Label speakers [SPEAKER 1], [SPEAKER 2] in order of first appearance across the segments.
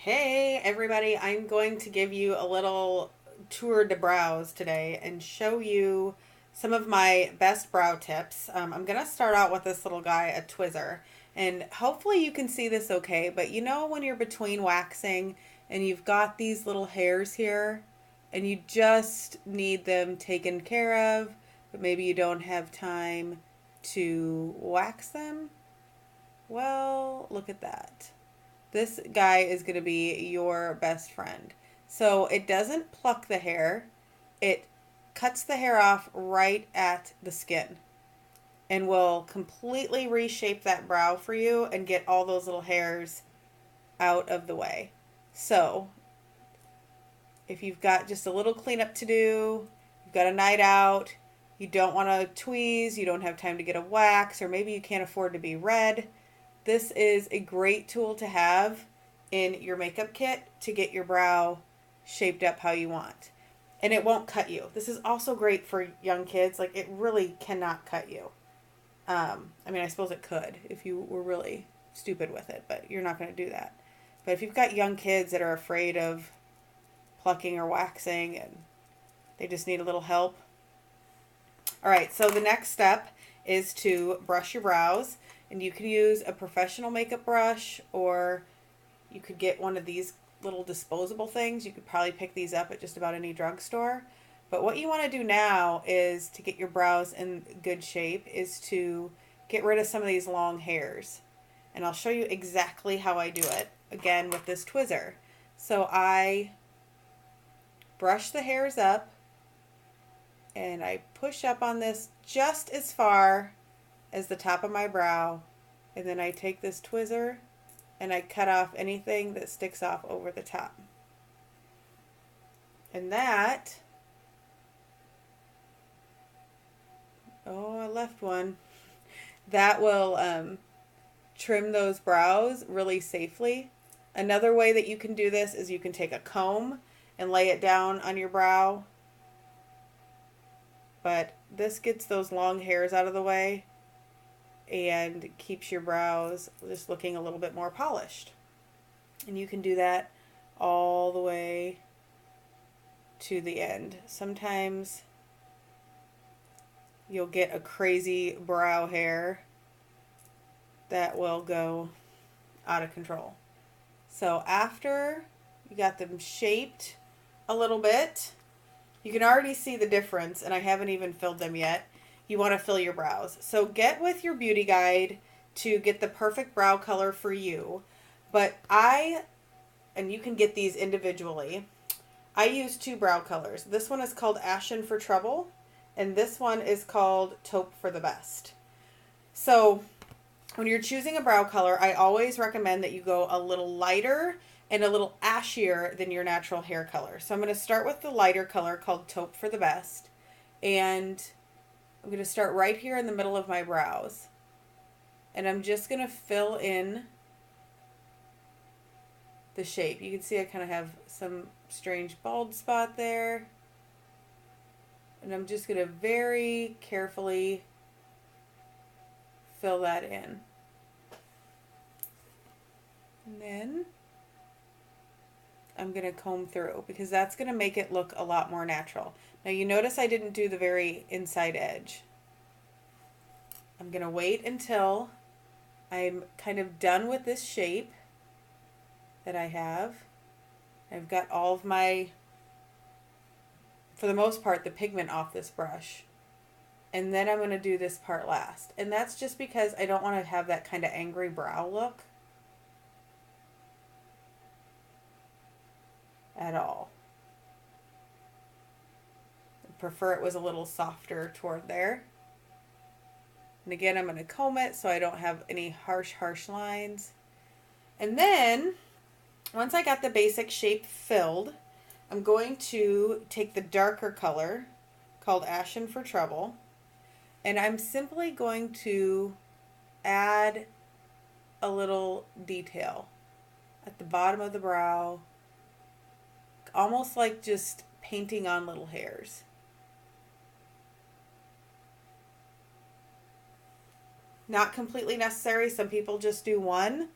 [SPEAKER 1] Hey everybody, I'm going to give you a little tour de brows today and show you some of my best brow tips. I'm going to start out with this little guy, a Twizzor, and hopefully you can see this okay, but you know when you're between waxing and you've got these little hairs here and you just need them taken care of, but maybe you don't have time to wax them? Well, look at that. This guy is going to be your best friend. So it doesn't pluck the hair, it cuts the hair off right at the skin and will completely reshape that brow for you and get all those little hairs out of the way. So if you've got just a little cleanup to do, you've got a night out, you don't want to tweeze, you don't have time to get a wax, or maybe you can't afford to be red, this is a great tool to have in your makeup kit to get your brow shaped up how you want. And it won't cut you. This is also great for young kids. Like, it really cannot cut you. I suppose it could if you were really stupid with it, but you're not going to do that. But if you've got young kids that are afraid of plucking or waxing and they just need a little help. All right, so the next step is to brush your brows. And you could use a professional makeup brush, or you could get one of these little disposable things. You could probably pick these up at just about any drugstore. But what you want to do now is to get your brows in good shape is to get rid of some of these long hairs. And I'll show you exactly how I do it, again, with this Twizzor. So I brush the hairs up, and I push up on this just as far as the top of my brow, and then I take this Twizzor and I cut off anything that sticks off over the top. And that, oh, I left one. That will trim those brows really safely. Another way that you can do this is you can take a comb and lay it down on your brow, but this gets those long hairs out of the way and keeps your brows just looking a little bit more polished. And you can do that all the way to the end. Sometimes you'll get a crazy brow hair that will go out of control. So after you got them shaped a little bit, you can already see the difference, and I haven't even filled them yet. You want to fill your brows. So get with your beauty guide to get the perfect brow color for you. But and you can get these individually, I use two brow colors. This one is called Ashen for Trouble, and this one is called Taupe for the Best. So when you're choosing a brow color, I always recommend that you go a little lighter and a little ashier than your natural hair color. So I'm going to start with the lighter color called Taupe for the Best, and I'm going to start right here in the middle of my brows. And I'm just going to fill in the shape. You can see I kind of have some strange bald spot there. And I'm just going to very carefully fill that in. And then I'm going to comb through because that's going to make it look a lot more natural. Now you notice I didn't do the very inside edge. I'm going to wait until I'm kind of done with this shape that I have. I've got all of my, for the most part, the pigment off this brush. And then I'm going to do this part last. And that's just because I don't want to have that kind of angry brow look at all. I prefer it was a little softer toward there. And again, I'm going to comb it so I don't have any harsh lines. And then, once I got the basic shape filled, I'm going to take the darker color called Ashen for Trouble, and I'm simply going to add a little detail at the bottom of the brow, almost like just painting on little hairs. Not completely necessary. Some people just do one.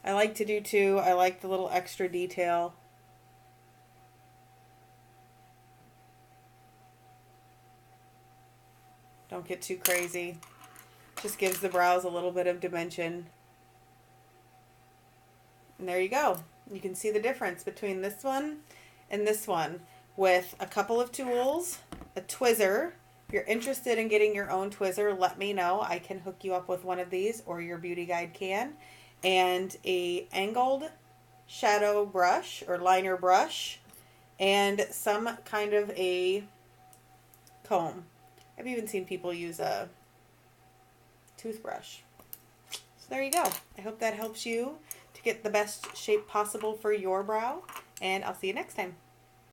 [SPEAKER 1] I like to do too. I like the little extra detail. Don't get too crazy. Just gives the brows a little bit of dimension. And there you go. You can see the difference between this one and this one with a couple of tools, a Twizzor. If you're interested in getting your own Twizzor, let me know. I can hook you up with one of these, or your beauty guide can. And a angled shadow brush or liner brush, and some kind of a comb. I've even seen people use a toothbrush. So there you go. I hope that helps you to get the best shape possible for your brow, and I'll see you next time.